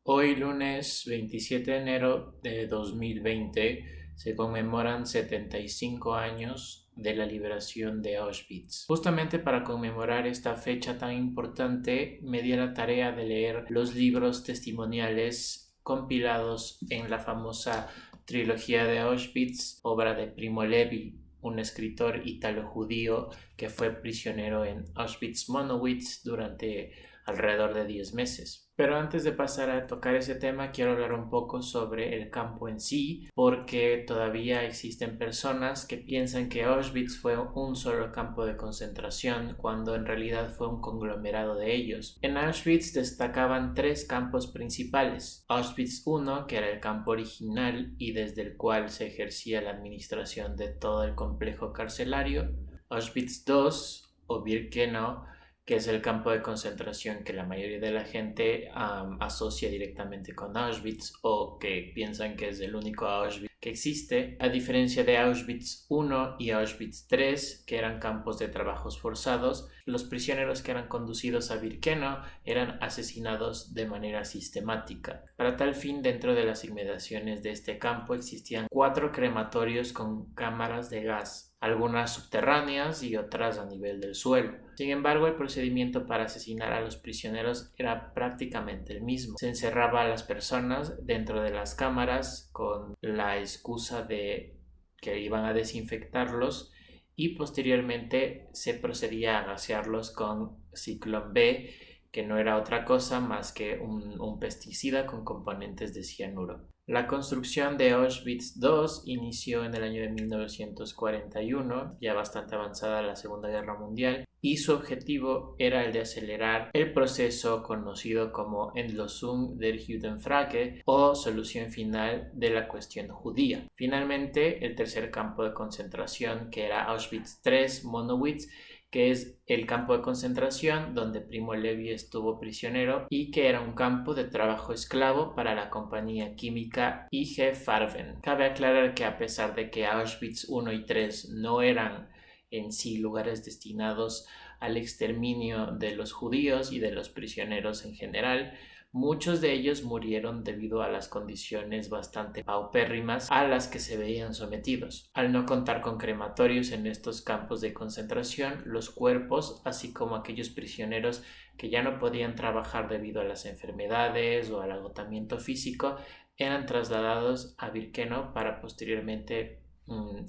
Hoy lunes 27 de enero de 2020 se conmemoran 75 años de la liberación de Auschwitz. Justamente para conmemorar esta fecha tan importante me di a la tarea de leer los libros testimoniales compilados en la famosa trilogía de Auschwitz, obra de Primo Levi, un escritor ítalo-judío que fue prisionero en Auschwitz-Monowitz durante alrededor de 10 meses. Pero antes de pasar a tocar ese tema, quiero hablar un poco sobre el campo en sí, porque todavía existen personas que piensan que Auschwitz fue un solo campo de concentración, cuando en realidad fue un conglomerado de ellos. En Auschwitz destacaban tres campos principales: Auschwitz I, que era el campo original y desde el cual se ejercía la administración de todo el complejo carcelario; Auschwitz II o Birkenau, que es el campo de concentración que la mayoría de la gente asocia directamente con Auschwitz, o que piensan que es el único Auschwitz que existe, a diferencia de Auschwitz I y Auschwitz III, que eran campos de trabajos forzados. Los prisioneros que eran conducidos a Birkenau eran asesinados de manera sistemática. Para tal fin, dentro de las inmediaciones de este campo existían 4 crematorios con cámaras de gas, algunas subterráneas y otras a nivel del suelo. Sin embargo, el procedimiento para asesinar a los prisioneros era prácticamente el mismo. Se encerraba a las personas dentro de las cámaras con la excusa de que iban a desinfectarlos, y posteriormente se procedía a gasearlos con Ciclón B, que no era otra cosa más que un pesticida con componentes de cianuro. La construcción de Auschwitz II inició en el año de 1941, ya bastante avanzada la Segunda Guerra Mundial, y su objetivo era el de acelerar el proceso conocido como Endlösung der Judenfrage, o solución final de la cuestión judía. Finalmente, el tercer campo de concentración, que era Auschwitz III Monowitz, que es el campo de concentración donde Primo Levi estuvo prisionero y que era un campo de trabajo esclavo para la compañía química IG Farben. Cabe aclarar que a pesar de que Auschwitz I y III no eran en sí lugares destinados al exterminio de los judíos y de los prisioneros en general, muchos de ellos murieron debido a las condiciones bastante paupérrimas a las que se veían sometidos. Al no contar con crematorios en estos campos de concentración, los cuerpos, así como aquellos prisioneros que ya no podían trabajar debido a las enfermedades o al agotamiento físico, eran trasladados a Birkenau para posteriormente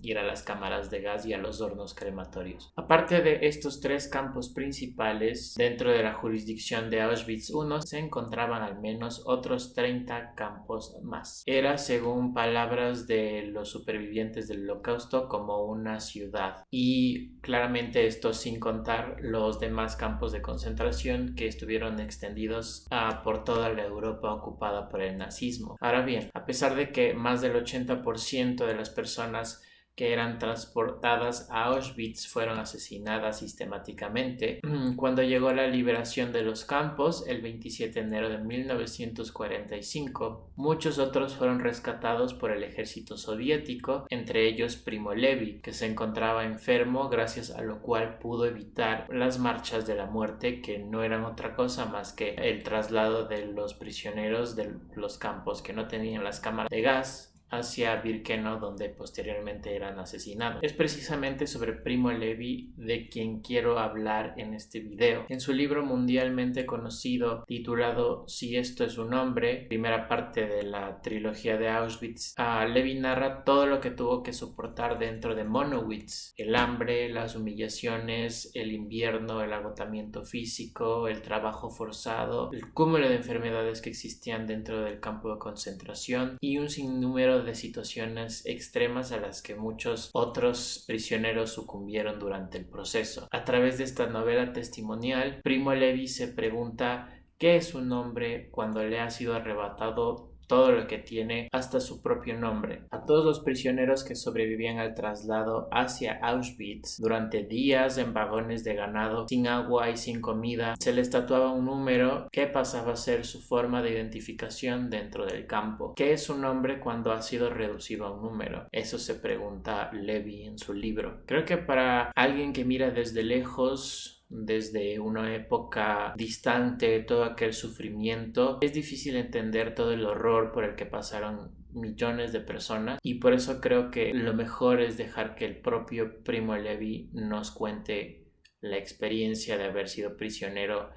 ir a las cámaras de gas y a los hornos crematorios. Aparte de estos 3 campos principales, dentro de la jurisdicción de Auschwitz I se encontraban al menos otros 30 campos más. Era, según palabras de los supervivientes del Holocausto, como una ciudad. Y claramente esto sin contar los demás campos de concentración que estuvieron extendidos por toda la Europa ocupada por el nazismo. Ahora bien, a pesar de que más del 80% de las personas que eran transportadas a Auschwitz fueron asesinadas sistemáticamente, cuando llegó la liberación de los campos el 27 de enero de 1945, muchos otros fueron rescatados por el ejército soviético, entre ellos Primo Levi, que se encontraba enfermo, gracias a lo cual pudo evitar las marchas de la muerte, que no eran otra cosa más que el traslado de los prisioneros de los campos que no tenían las cámaras de gas hacia Birkenau, donde posteriormente eran asesinados. Es precisamente sobre Primo Levi de quien quiero hablar en este video. En su libro mundialmente conocido titulado Si esto es un hombre, primera parte de la trilogía de Auschwitz, Levi narra todo lo que tuvo que soportar dentro de Monowitz: el hambre, las humillaciones, el invierno, el agotamiento físico, el trabajo forzado, el cúmulo de enfermedades que existían dentro del campo de concentración y un sinnúmero de situaciones extremas a las que muchos otros prisioneros sucumbieron durante el proceso. A través de esta novela testimonial, Primo Levi se pregunta qué es un hombre cuando le ha sido arrebatado todo lo que tiene, hasta su propio nombre. A todos los prisioneros que sobrevivían al traslado hacia Auschwitz durante días en vagones de ganado, sin agua y sin comida, se les tatuaba un número que pasaba a ser su forma de identificación dentro del campo. ¿Qué es un hombre cuando ha sido reducido a un número? Eso se pregunta Levi en su libro. Creo que para alguien que mira desde lejos desde una época distante, todo aquel sufrimiento. Es difícil entender todo el horror por el que pasaron millones de personas, y por eso creo que lo mejor es dejar que el propio Primo Levi nos cuente la experiencia de haber sido prisionero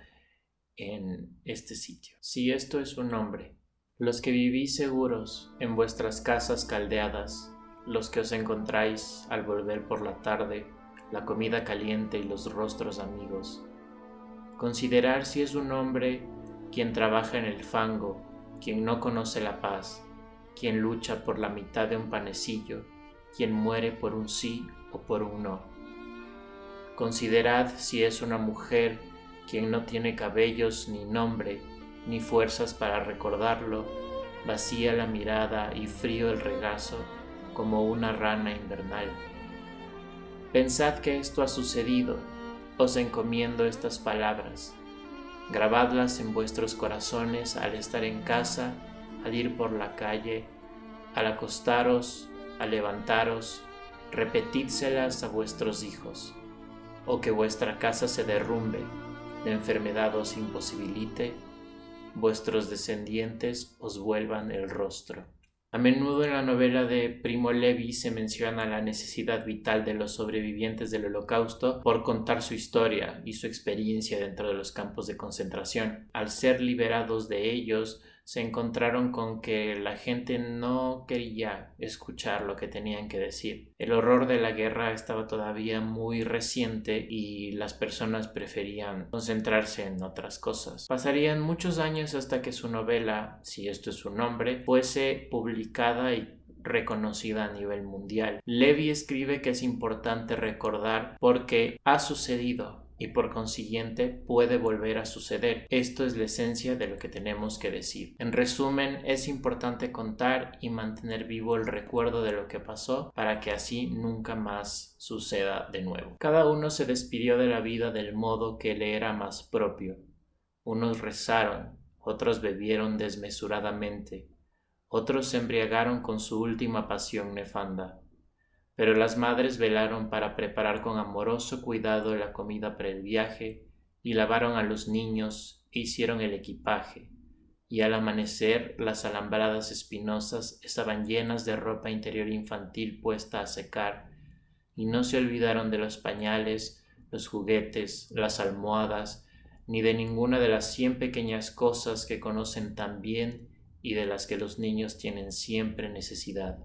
en este sitio. Si esto es un nombre, los que vivís seguros en vuestras casas caldeadas, los que os encontráis al volver por la tarde, la comida caliente y los rostros amigos. Considerar si es un hombre quien trabaja en el fango, quien no conoce la paz, quien lucha por la mitad de un panecillo, quien muere por un sí o por un no. Considerad si es una mujer quien no tiene cabellos ni nombre, ni fuerzas para recordarlo, vacía la mirada y frío el regazo como una rana invernal. Pensad que esto ha sucedido, os encomiendo estas palabras. Grabadlas en vuestros corazones al estar en casa, al ir por la calle, al acostaros, al levantaros, repetidselas a vuestros hijos, o que vuestra casa se derrumbe, la enfermedad os imposibilite, vuestros descendientes os vuelvan el rostro. A menudo en la novela de Primo Levi se menciona la necesidad vital de los sobrevivientes del Holocausto por contar su historia y su experiencia dentro de los campos de concentración. Al ser liberados de ellos, se encontraron con que la gente no quería escuchar lo que tenían que decir. El horror de la guerra estaba todavía muy reciente y las personas preferían concentrarse en otras cosas. Pasarían muchos años hasta que su novela, si esto es su nombre, fuese publicada y reconocida a nivel mundial. Levi escribe que es importante recordar porque ha sucedido y por consiguiente puede volver a suceder. Esto es la esencia de lo que tenemos que decir. En resumen, es importante contar y mantener vivo el recuerdo de lo que pasó para que así nunca más suceda de nuevo. Cada uno se despidió de la vida del modo que le era más propio. Unos rezaron, otros bebieron desmesuradamente, otros se embriagaron con su última pasión nefanda. Pero las madres velaron para preparar con amoroso cuidado la comida para el viaje, y lavaron a los niños e hicieron el equipaje, y al amanecer las alambradas espinosas estaban llenas de ropa interior infantil puesta a secar, y no se olvidaron de los pañales, los juguetes, las almohadas, ni de ninguna de las 100 pequeñas cosas que conocen tan bien y de las que los niños tienen siempre necesidad.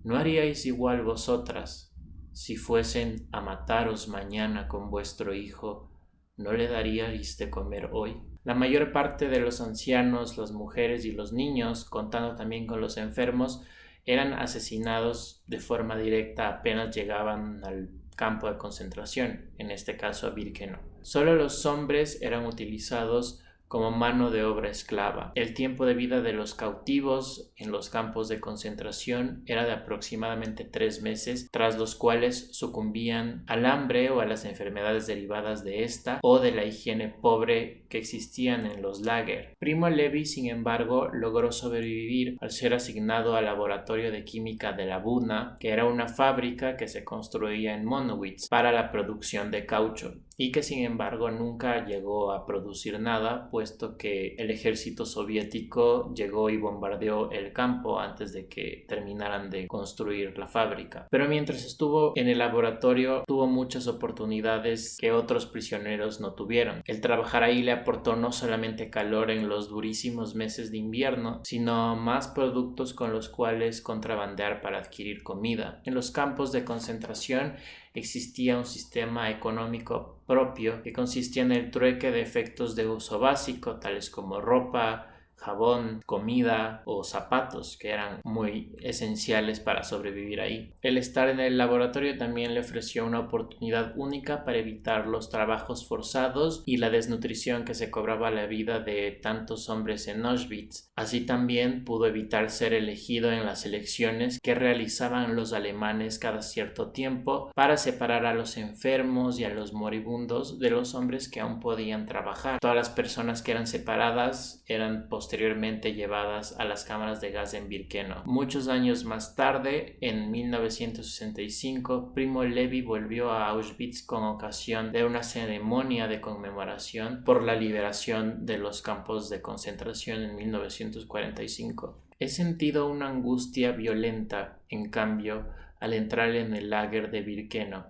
¿No haríais igual vosotras? Si fuesen a mataros mañana con vuestro hijo, ¿no le daríais de comer hoy? La mayor parte de los ancianos, las mujeres y los niños, contando también con los enfermos, eran asesinados de forma directa apenas llegaban al campo de concentración, en este caso a Birkenau. Solo los hombres eran utilizados como mano de obra esclava. El tiempo de vida de los cautivos en los campos de concentración era de aproximadamente 3 meses, tras los cuales sucumbían al hambre o a las enfermedades derivadas de esta o de la higiene pobre que existían en los lager. Primo Levi, sin embargo, logró sobrevivir al ser asignado al laboratorio de química de la Buna, que era una fábrica que se construía en Monowitz para la producción de caucho, y que sin embargo nunca llegó a producir nada, puesto que el ejército soviético llegó y bombardeó el campo antes de que terminaran de construir la fábrica. Pero mientras estuvo en el laboratorio tuvo muchas oportunidades que otros prisioneros no tuvieron. El trabajar ahí le aportó no solamente calor en los durísimos meses de invierno, sino más productos con los cuales contrabandear para adquirir comida. En los campos de concentración existía un sistema económico propio que consistía en el trueque de efectos de uso básico, tales como ropa, jabón, comida o zapatos, que eran muy esenciales para sobrevivir ahí. El estar en el laboratorio también le ofreció una oportunidad única para evitar los trabajos forzados y la desnutrición que se cobraba la vida de tantos hombres en Auschwitz. Así también pudo evitar ser elegido en las elecciones que realizaban los alemanes cada cierto tiempo para separar a los enfermos y a los moribundos de los hombres que aún podían trabajar. Todas las personas que eran separadas eran posteriormente posteriormente llevadas a las cámaras de gas en Birkenau. Muchos años más tarde, en 1965, Primo Levi volvió a Auschwitz con ocasión de una ceremonia de conmemoración por la liberación de los campos de concentración en 1945. He sentido una angustia violenta, en cambio, al entrar en el lager de Birkenau,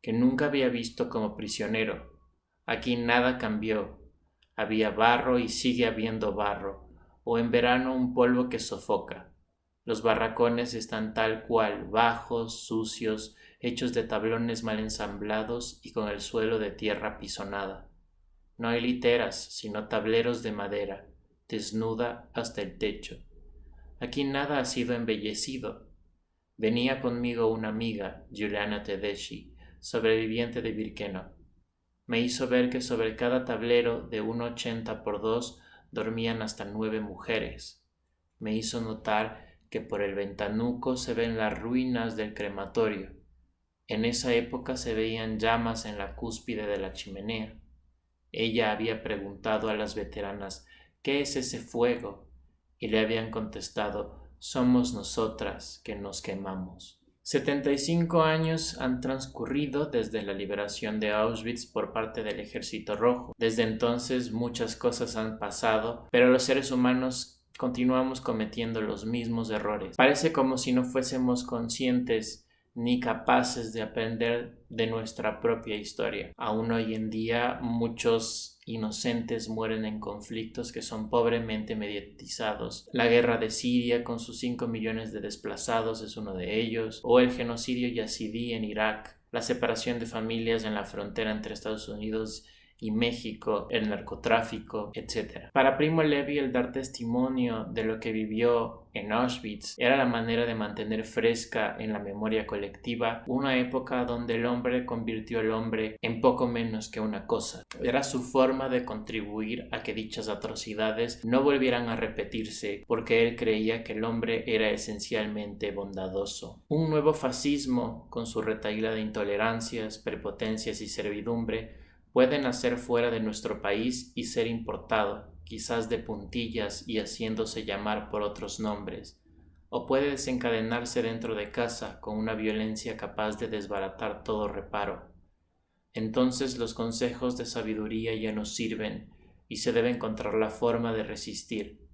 que nunca había visto como prisionero. Aquí nada cambió. Había barro y sigue habiendo barro, o en verano un polvo que sofoca. Los barracones están tal cual, bajos, sucios, hechos de tablones mal ensamblados y con el suelo de tierra pisonada. No hay literas, sino tableros de madera, desnuda hasta el techo. Aquí nada ha sido embellecido. Venía conmigo una amiga, Juliana Tedeschi, sobreviviente de Birkenau. Me hizo ver que sobre cada tablero de 1,80 por 2 dormían hasta 9 mujeres. Me hizo notar que por el ventanuco se ven las ruinas del crematorio. En esa época se veían llamas en la cúspide de la chimenea. Ella había preguntado a las veteranas ¿qué es ese fuego? Y le habían contestado somos nosotras que nos quemamos. 75 años han transcurrido desde la liberación de Auschwitz por parte del Ejército Rojo. Desde entonces muchas cosas han pasado, pero los seres humanos continuamos cometiendo los mismos errores. Parece como si no fuésemos conscientes ni capaces de aprender de nuestra propia historia. Aún hoy en día muchos inocentes mueren en conflictos que son pobremente mediatizados. La guerra de Siria con sus 5 millones de desplazados es uno de ellos, o el genocidio yazidí en Irak, la separación de familias en la frontera entre Estados Unidos y México, el narcotráfico, etc. Para Primo Levi, el dar testimonio de lo que vivió en Auschwitz era la manera de mantener fresca en la memoria colectiva una época donde el hombre convirtió al hombre en poco menos que una cosa. Era su forma de contribuir a que dichas atrocidades no volvieran a repetirse, porque él creía que el hombre era esencialmente bondadoso. Un nuevo fascismo, con su retahíla de intolerancias, prepotencias y servidumbre, puede nacer fuera de nuestro país y ser importado, quizás de puntillas y haciéndose llamar por otros nombres, o puede desencadenarse dentro de casa con una violencia capaz de desbaratar todo reparo. Entonces los consejos de sabiduría ya no sirven y se debe encontrar la forma de resistir.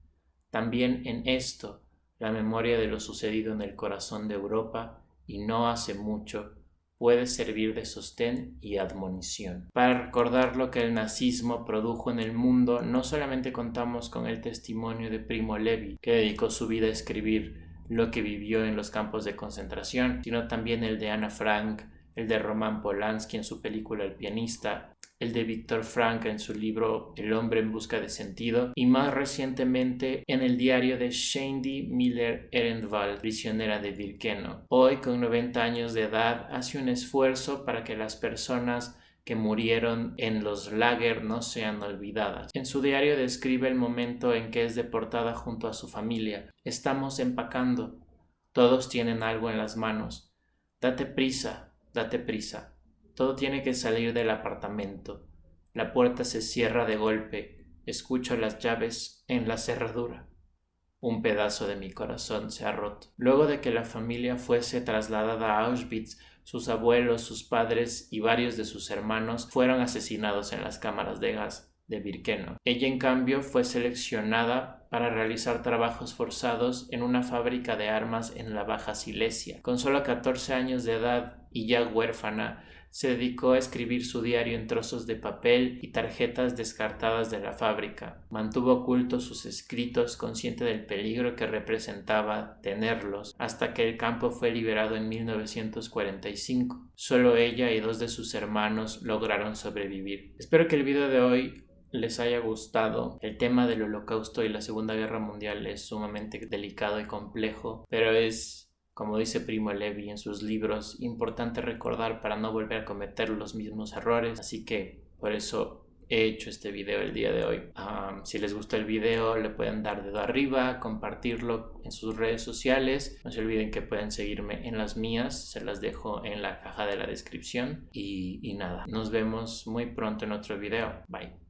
También en esto, la memoria de lo sucedido en el corazón de Europa, y no hace mucho, puede servir de sostén y admonición. Para recordar lo que el nazismo produjo en el mundo, no solamente contamos con el testimonio de Primo Levi, que dedicó su vida a escribir lo que vivió en los campos de concentración, sino también el de Ana Frank, el de Roman Polanski en su película El pianista, el de Viktor Frankl en su libro El hombre en busca de sentido, y más recientemente en el diario de Shandy Miller Ehrenwald, prisionera de Birkenau. Hoy, con 90 años de edad, hace un esfuerzo para que las personas que murieron en los lager no sean olvidadas. En su diario describe el momento en que es deportada junto a su familia. Estamos empacando. Todos tienen algo en las manos. Date prisa, date prisa. Todo tiene que salir del apartamento. La puerta se cierra de golpe. Escucho las llaves en la cerradura. Un pedazo de mi corazón se ha roto. Luego de que la familia fuese trasladada a Auschwitz, sus abuelos, sus padres y varios de sus hermanos fueron asesinados en las cámaras de gas de Birkenau. Ella, en cambio, fue seleccionada para realizar trabajos forzados en una fábrica de armas en la Baja Silesia. Con solo 14 años de edad y ya huérfana, se dedicó a escribir su diario en trozos de papel y tarjetas descartadas de la fábrica. Mantuvo ocultos sus escritos, consciente del peligro que representaba tenerlos, hasta que el campo fue liberado en 1945. Solo ella y 2 de sus hermanos lograron sobrevivir. Espero que el video de hoy les haya gustado. El tema del Holocausto y la Segunda Guerra Mundial es sumamente delicado y complejo, pero es, como dice Primo Levi en sus libros, importante recordar para no volver a cometer los mismos errores. Así que por eso he hecho este video el día de hoy. Si les gustó el video, le pueden dar dedo arriba, compartirlo en sus redes sociales. No se olviden que pueden seguirme en las mías, se las dejo en la caja de la descripción. Y nada, nos vemos muy pronto en otro video. Bye.